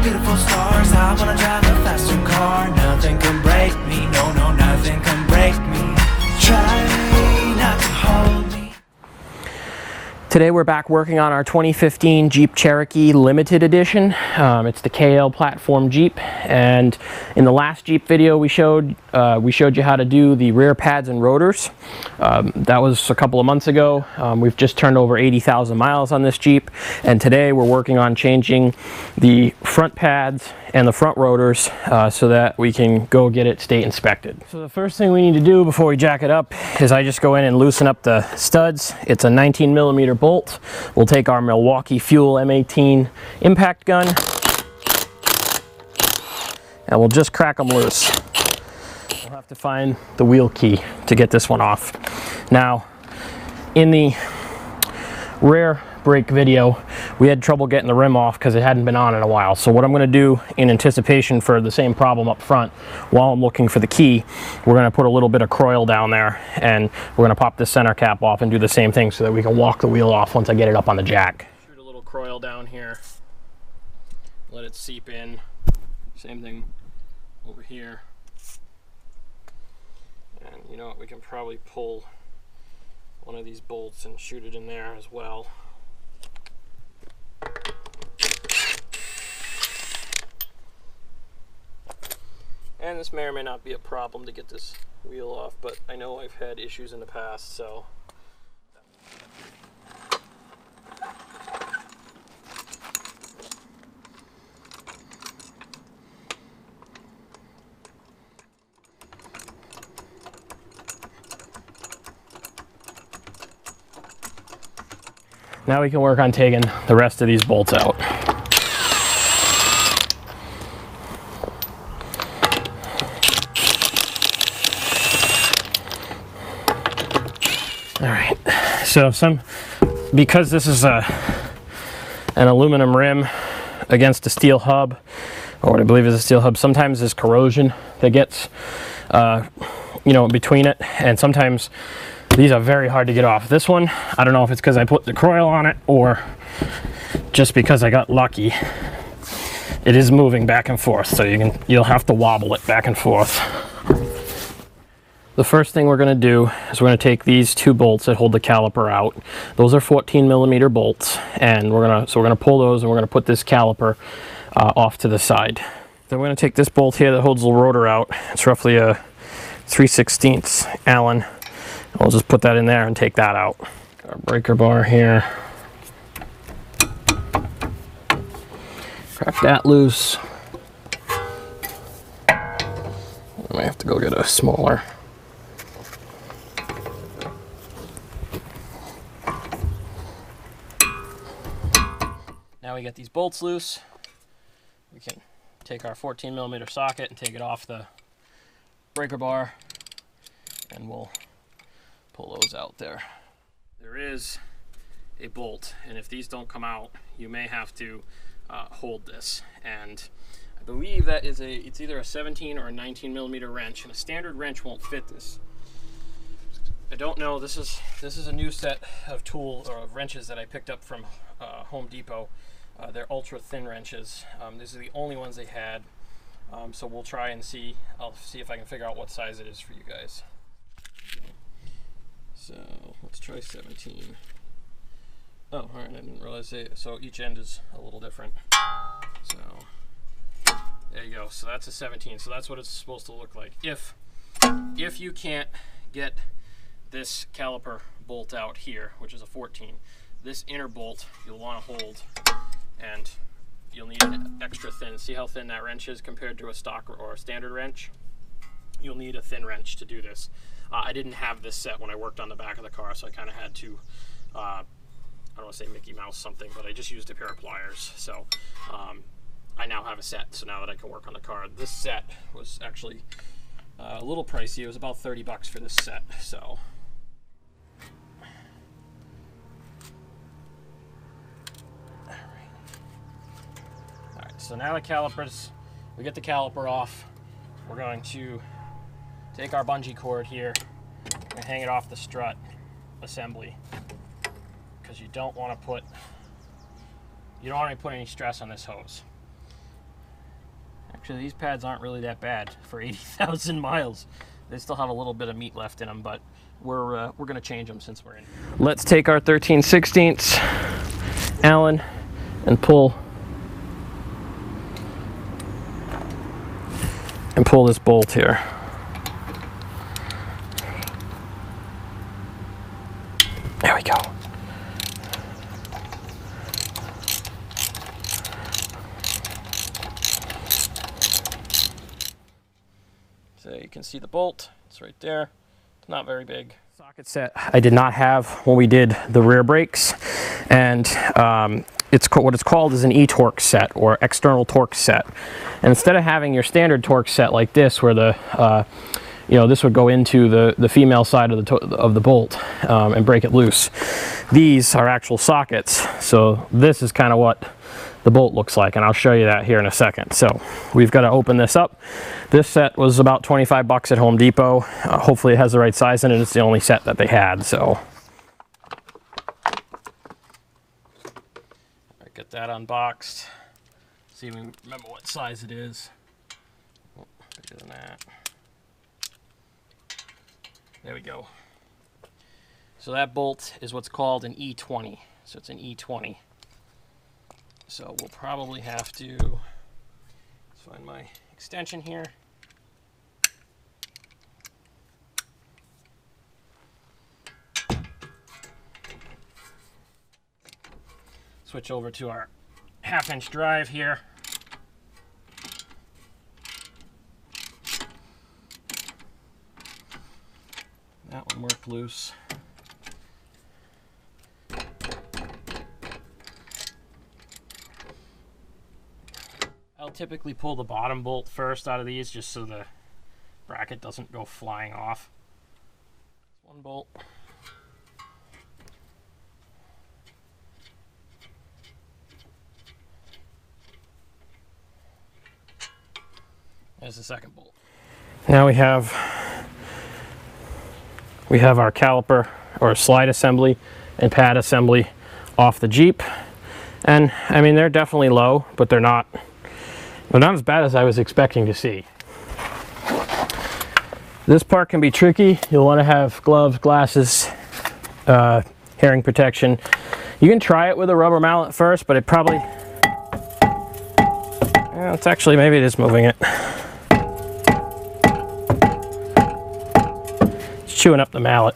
beautiful stars. I wanna drive a faster car. Nothing can break me, no, no, nothing can break me. Try not to hold me. Today we're back working on our 2015 Jeep Cherokee Limited Edition. It's the KL platform Jeep, and in the last Jeep video we showed you how to do the rear pads and rotors. That was a couple of months ago. We've just turned over 80,000 miles on this Jeep, and today we're working on changing the front pads and the front rotors so that we can go get it state inspected. So the first thing we need to do before we jack it up is I just go in and loosen up the studs. It's a 19mm bolt. We'll take our Milwaukee Fuel M18 impact gun and we'll just crack them loose. We'll have to find the wheel key to get this one off. Now, in the rear brake video, we had trouble getting the rim off because it hadn't been on in a while. So what I'm going to do in anticipation for the same problem up front, while I'm looking for the key, we're going to put a little bit of coil down there and we're going to pop the center cap off and do the same thing so that we can walk the wheel off once I get it up on the jack. Shoot a little coil down here, let it seep in. Same thing over here. And you know what, we can probably pull one of these bolts and shoot it in there as well. And this may or may not be a problem to get this wheel off, but I know I've had issues in the past, so. Now we can work on taking the rest of these bolts out. All right, so because this is an aluminum rim against a steel hub, or what I believe is a steel hub, sometimes there's corrosion that gets between it, and sometimes these are very hard to get off. This one, I don't know if it's because I put the coil on it or just because I got lucky. It is moving back and forth, so you'll have to wobble it back and forth. The first thing we're going to do is we're going to take these two bolts that hold the caliper out. Those are 14mm bolts, and we're going to pull those and we're going to put this caliper off to the side. Then we're going to take this bolt here that holds the rotor out. It's roughly a 3/16 Allen. We'll just put that in there and take that out. Our breaker bar here. Crack that loose. I might have to go get a smaller. Now we get these bolts loose, we can take our 14mm socket and take it off the breaker bar, and we'll pull those out there. There is a bolt, and if these don't come out, you may have to hold this. And I believe that is it's either a 17 or a 19mm wrench, and a standard wrench won't fit this. I don't know. This is a new set of tools or of wrenches that I picked up from Home Depot. They're ultra thin wrenches. These are the only ones they had. So we'll try and see. I'll see if I can figure out what size it is for you guys. So let's try 17. Oh, all right. I didn't realize so each end is a little different. So there you go. So that's a 17. So that's what it's supposed to look like. If you can't get this caliper bolt out here, which is a 14, this inner bolt you'll want to hold, and you'll need an extra thin. See how thin that wrench is compared to a stock or a standard wrench? You'll need a thin wrench to do this. I didn't have this set when I worked on the back of the car, so I kind of had to, I don't want to say Mickey Mouse something, but I just used a pair of pliers. So I now have a set, so now that I can work on the car. This set was actually a little pricey. It was about 30 bucks for this set, so. So now the calipers, we get the caliper off. We're going to take our bungee cord here and hang it off the strut assembly, because you don't want to put any stress on this hose. Actually, these pads aren't really that bad for 80,000 miles. They still have a little bit of meat left in them, but we're gonna change them since we're in. Let's take our 13/16 Allen and pull this bolt here. There we go. So you can see the bolt, it's right there. It's not very big. Socket set I did not have when we did the rear brakes, and what it's called is an e-torque set, or external torque set. And instead of having your standard torque set like this, where the this would go into the female side of the bolt and break it loose, these are actual sockets. So this is kind of what the bolt looks like, and I'll show you that here in a second. So we've got to open this up. This set was about 25 bucks at Home Depot. Hopefully it has the right size in it. It's the only set that they had. So get that unboxed. See if we remember what size it is. Oh, bigger than that. There we go. So that bolt is what's called an E20. So it's an E20. So we'll probably have to, let's find my extension here. Switch over to our 1/2-inch drive here. That one worked loose. I'll typically pull the bottom bolt first out of these, just so the bracket doesn't go flying off. One bolt. There's the second bolt. Now we have our caliper or slide assembly and pad assembly off the Jeep. And I mean, they're definitely low, but they're not as bad as I was expecting to see. This part can be tricky. You'll want to have gloves, glasses, hearing protection. You can try it with a rubber mallet first, but it probably, it's actually, maybe it is moving it. It's chewing up the mallet.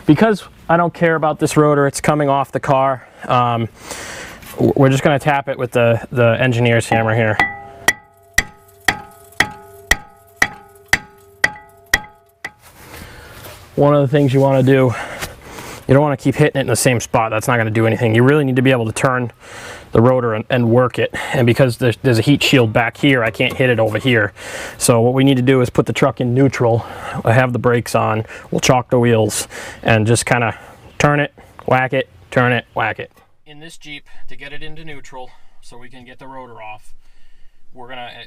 Because I don't care about this rotor, it's coming off the car. We're just going to tap it with the engineer's hammer here. One of the things you want to do, you don't want to keep hitting it in the same spot. That's not going to do anything. You really need to be able to turn the rotor and work it. And because there's a heat shield back here, I can't hit it over here. So what we need to do is put the truck in neutral. I have the brakes on. We'll chalk the wheels and just kind of turn it, whack it, turn it, whack it. In this Jeep, to get it into neutral so we can get the rotor off,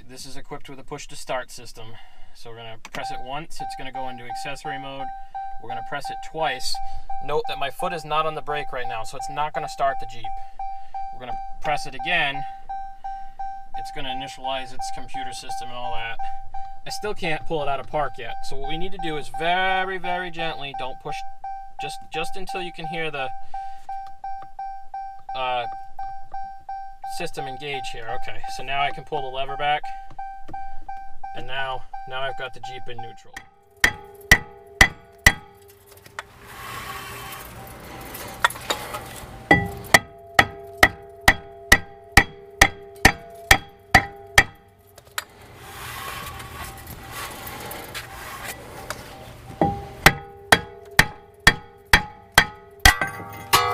this is equipped with a push to start system. So we're gonna press it once, it's gonna go into accessory mode. We're gonna press it twice. Note that my foot is not on the brake right now, so it's not gonna start the Jeep. We're gonna press it again. It's gonna initialize its computer system and all that. I still can't pull it out of park yet. So what we need to do is very, very gently, don't push, just until you can hear the system engage here. Okay, so now I can pull the lever back, and now I've got the Jeep in neutral.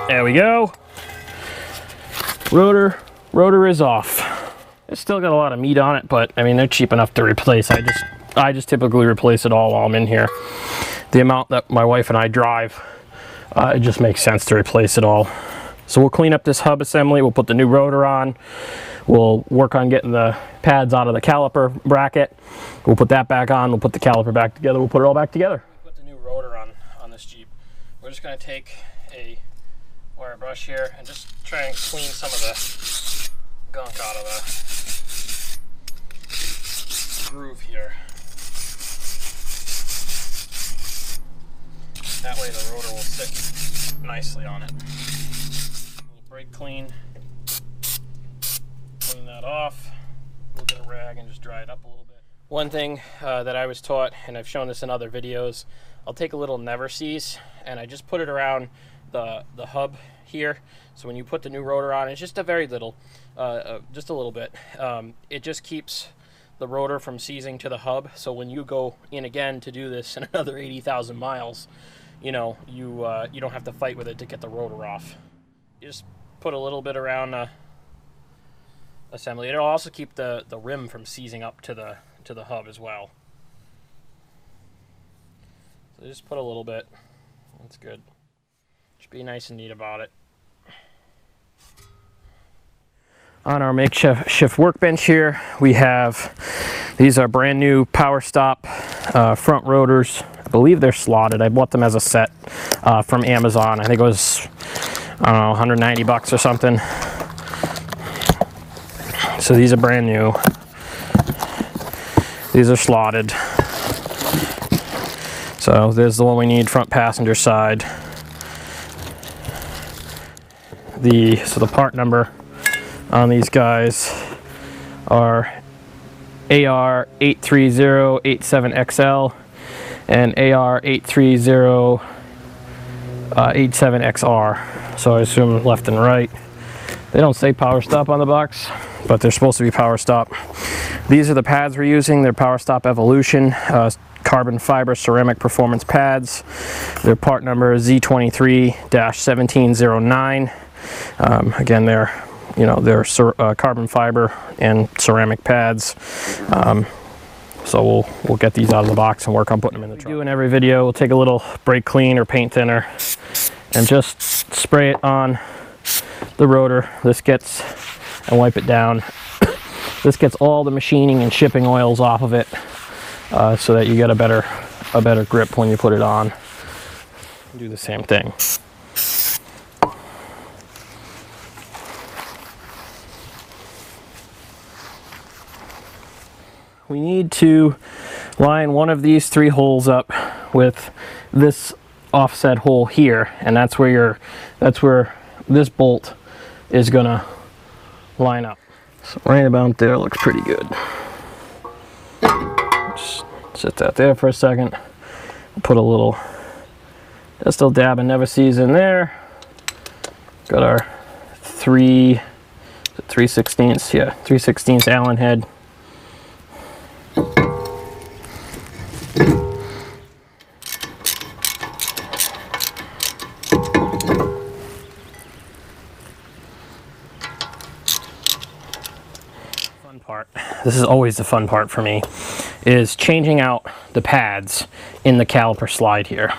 There we go. Rotor is off. It's still got a lot of meat on it, but I mean, they're cheap enough to replace. I just typically replace it all while I'm in here. The amount that my wife and I drive, it just makes sense to replace it all. So we'll clean up this hub assembly. We'll put the new rotor on. We'll work on getting the pads out of the caliper bracket. We'll put that back on. We'll put the caliper back together. We'll put it all back together. Put the new rotor on this Jeep. We're just going to take a wire brush here and just try and clean some of the gunk out of easier. That way the rotor will sit nicely on it. A little brake clean. Clean that off. We'll get a rag and just dry it up a little bit. One thing that I was taught, and I've shown this in other videos, I'll take a little never seize and I just put it around the hub here. So when you put the new rotor on, it's just a very little, just a little bit. It just keeps the rotor from seizing to the hub. So when you go in again to do this in another 80,000 miles, you know, you don't have to fight with it to get the rotor off. You just put a little bit around assembly. It'll also keep the rim from seizing up to the hub as well. So just put a little bit. That's good. Just be nice and neat about it. On our makeshift workbench here, we have, these are brand new Power Stop front rotors. I believe they're slotted. I bought them as a set from Amazon. I think it was, I don't know, 190 bucks or something. So these are brand new. These are slotted. So there's the one we need, front passenger side. So the part number on these guys are AR83087XL and AR83087XR. So I assume left and right. They don't say Power Stop on the box, but they're supposed to be Power Stop. These are the pads we're using. They're Power Stop Evolution carbon fiber ceramic performance pads. Their part number is Z23-1709. Again, they're carbon fiber and ceramic pads. So we'll get these out of the box and work on putting them in the truck. We do in every video, we'll take a little brake clean or paint thinner and just spray it on the rotor. This gets, and wipe it down. This gets all the machining and shipping oils off of it, so that you get a better grip when you put it on. Do the same thing. We need to line one of these 3 holes up with this offset hole here, and that's where this bolt is gonna line up. So right about there looks pretty good. Just sit that there for a second. Put a little, just a dab of never seize in there. Got our 3/16 Allen head. This is always the fun part for me, is changing out the pads in the caliper slide here.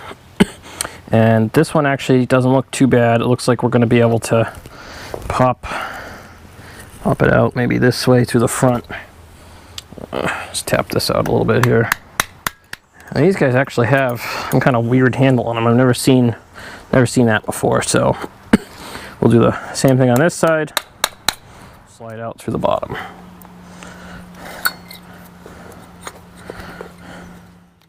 And this one actually doesn't look too bad. It looks like we're going to be able to pop it out maybe this way to the front. Just tap this out a little bit here. And these guys actually have some kind of weird handle on them. I've never seen that before. So we'll do the same thing on this side. Slide out through the bottom.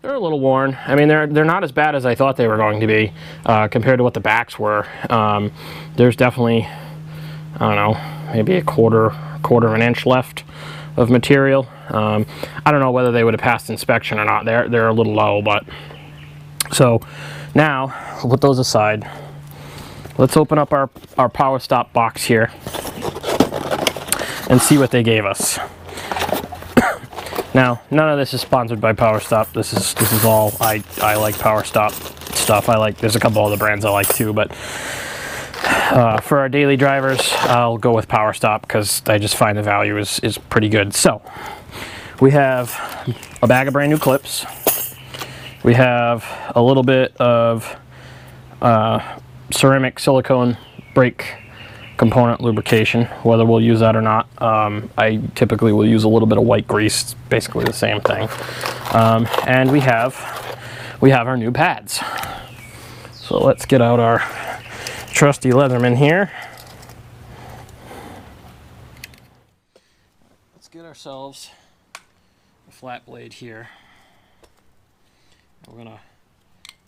They're a little worn. I mean, they're not as bad as I thought they were going to be compared to what the backs were. There's definitely, I don't know, maybe a quarter of an inch left of material. I don't know whether they would have passed inspection or not. They're a little low, but so now we'll put those aside. Let's open up our Power Stop box here and see what they gave us. Now, none of this is sponsored by Power Stop. This is all I like Power Stop stuff. There's a couple other brands I like too, but for our daily drivers, I'll go with Power Stop because I just find the value is pretty good. So we have a bag of brand new clips. We have a little bit of ceramic silicone brake component lubrication, whether we'll use that or not. I typically will use a little bit of white grease. It's basically the same thing. And we have our new pads. So let's get out our trusty Leatherman here. Let's get ourselves the flat blade here. We're gonna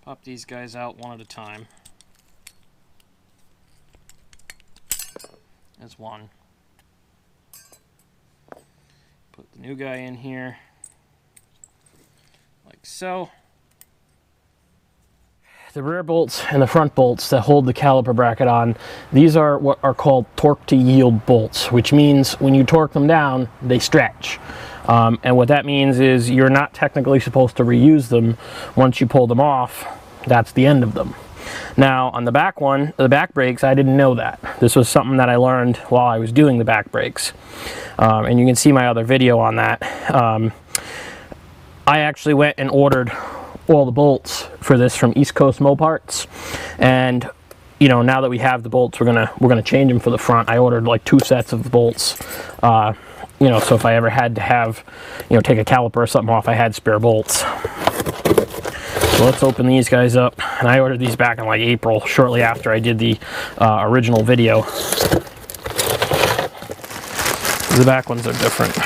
pop these guys out one at a time. There's one. Put the new guy in here, like so. The rear bolts and the front bolts that hold the caliper bracket on, these are what are called torque to yield bolts, which means when you torque them down, they stretch. And what that means is you're not technically supposed to reuse them. Once you pull them off, that's the end of them. Now on the back one, the back brakes, I didn't know that. This was something that I learned while I was doing the back brakes. And you can see my other video on that. I actually went and ordered all the bolts for this from East Coast Moparts, and you know, now that we have the bolts, we're gonna change them for the front. I ordered like 2 sets of bolts, you know, so if I ever had to have, you know, take a caliper or something off, I had spare bolts. So let's open these guys up, and I ordered these back in like April, shortly after I did the original video. The back ones are different.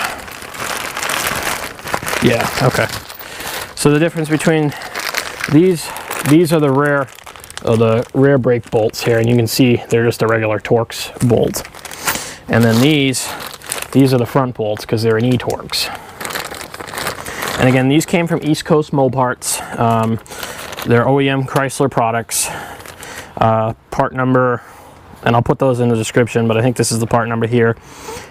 Yeah, okay. So the difference between these are the rear brake bolts here, and you can see they're just a regular Torx bolt. And then these are the front bolts because they're an E-Torx. And again, these came from East Coast Moparts. They're OEM Chrysler products. Part number, and I'll put those in the description, but I think this is the part number here,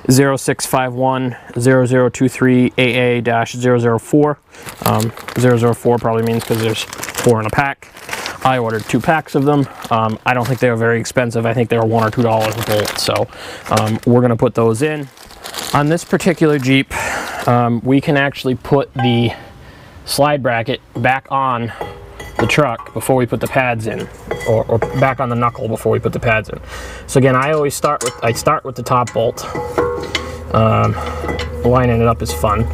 06510023 AA-004. 004 probably means because there's 4 in a pack. I ordered 2 packs of them. I don't think they were very expensive. I think they were $1 or $2 a bolt. So we're going to put those in. On this particular Jeep, we can actually put the slide bracket back on the truck before we put the pads in, or back on the knuckle before we put the pads in. So again, I always start with the top bolt. Lining it up is fun.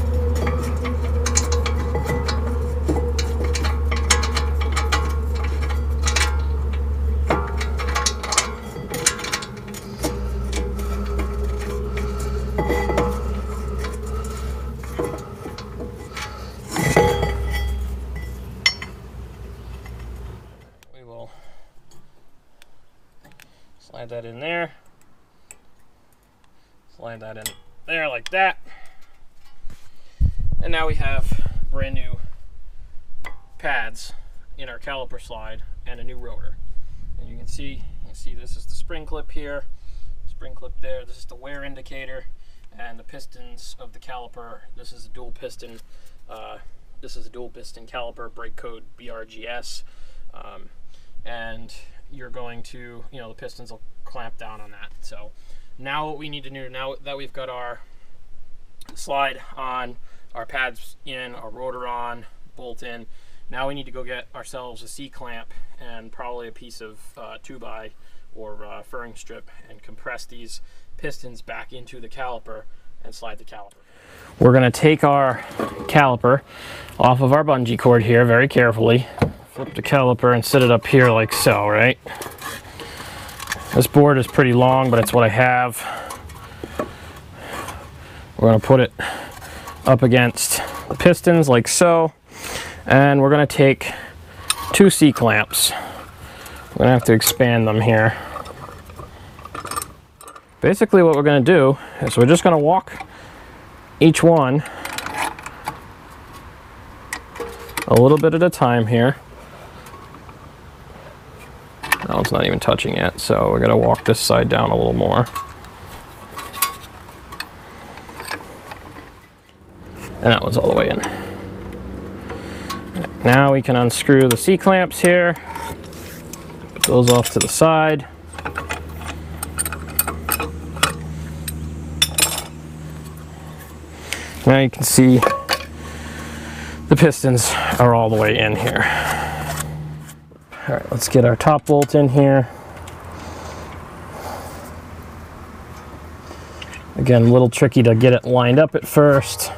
Slide that in there. Slide that in there like that. And now we have brand new pads in our caliper slide and a new rotor. And you can see this is the spring clip here, spring clip there. This is the wear indicator, and the pistons of the caliper. This is a dual piston. This is a dual piston caliper, brake code BRGS. And you're going to, you know, the pistons will clamp down on that. So now what we need to do, now that we've got our slide on, our pads in, our rotor on, bolt in, now we need to go get ourselves a C-clamp and probably a piece of 2x or furring strip and compress these pistons back into the caliper and slide the caliper. We're going to take our caliper off of our bungee cord here very carefully. Flip the caliper and sit it up here like so, right? This board is pretty long, but it's what I have. We're going to put it up against the pistons like so, and we're going to take 2 C-clamps. We're going to have to expand them here. Basically what we're going to do is we're just going to walk each one a little bit at a time here. That one's not even touching yet, so we're going to walk this side down a little more. And that one's all the way in. Now we can unscrew the C-clamps here. Put those off to the side. Now you can see the pistons are all the way in here. All right, let's get our top bolt in here. Again, a little tricky to get it lined up at first.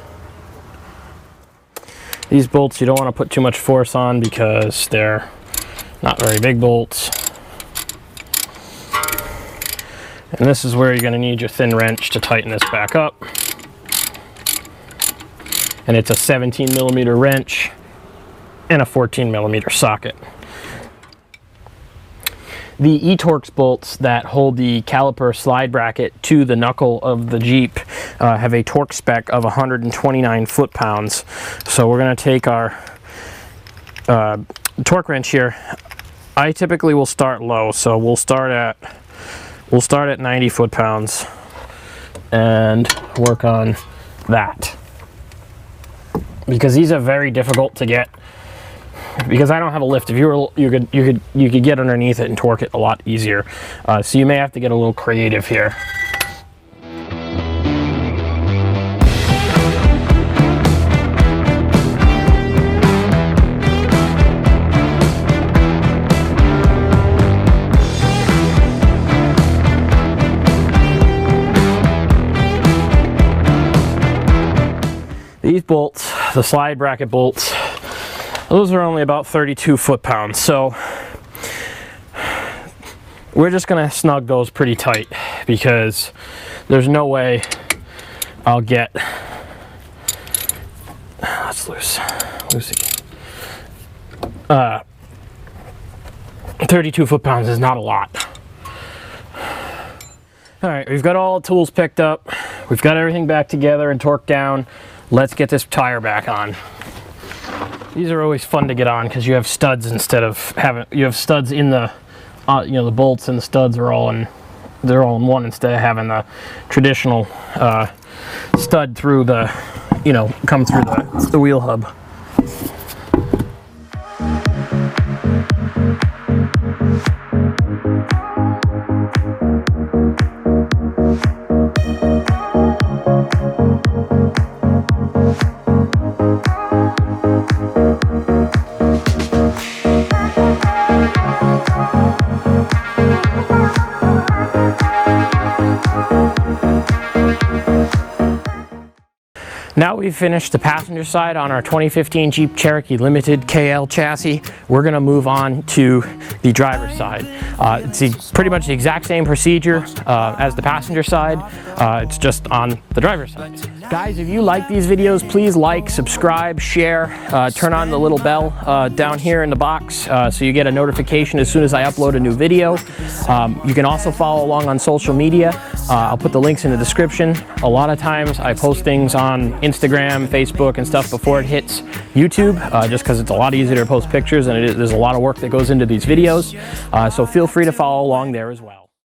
These bolts you don't want to put too much force on because they're not very big bolts. And this is where you're going to need your thin wrench to tighten this back up. and it's a 17mm wrench and a 14mm socket. The E-Torx bolts that hold the caliper slide bracket to the knuckle of the Jeep have a torque spec of 129 foot-pounds. So we're going to take our torque wrench here. I typically will start low, so we'll start at 90 foot-pounds and work on that, because these are very difficult to get. Because I don't have a lift, if you could get underneath it and torque it a lot easier. So you may have to get a little creative here. These bolts, the slide bracket bolts, those are only about 32 foot-pounds, so we're just gonna snug those pretty tight, because there's no way I'll get, let's loose again. 32 foot-pounds is not a lot. All right, we've got all the tools picked up. We've got everything back together and torqued down. Let's get this tire back on. These are always fun to get on because you have studs instead of you have studs in the, you know, the bolts and the studs are all in, they're all in one, instead of having the traditional stud through the, you know, come through the wheel hub. Now we've finished the passenger side on our 2015 Jeep Cherokee Limited KL chassis. We're going to move on to the driver's side. It's pretty much the exact same procedure as the passenger side. It's just on the driver's side. Guys, if you like these videos, please like, subscribe, share, turn on the little bell down here in the box so you get a notification as soon as I upload a new video. You can also follow along on social media. I'll put the links in the description. A lot of times I post things on Instagram, Facebook, and stuff before it hits YouTube, just because it's a lot easier to post pictures, and there's a lot of work that goes into these videos. So feel free to follow along there as well.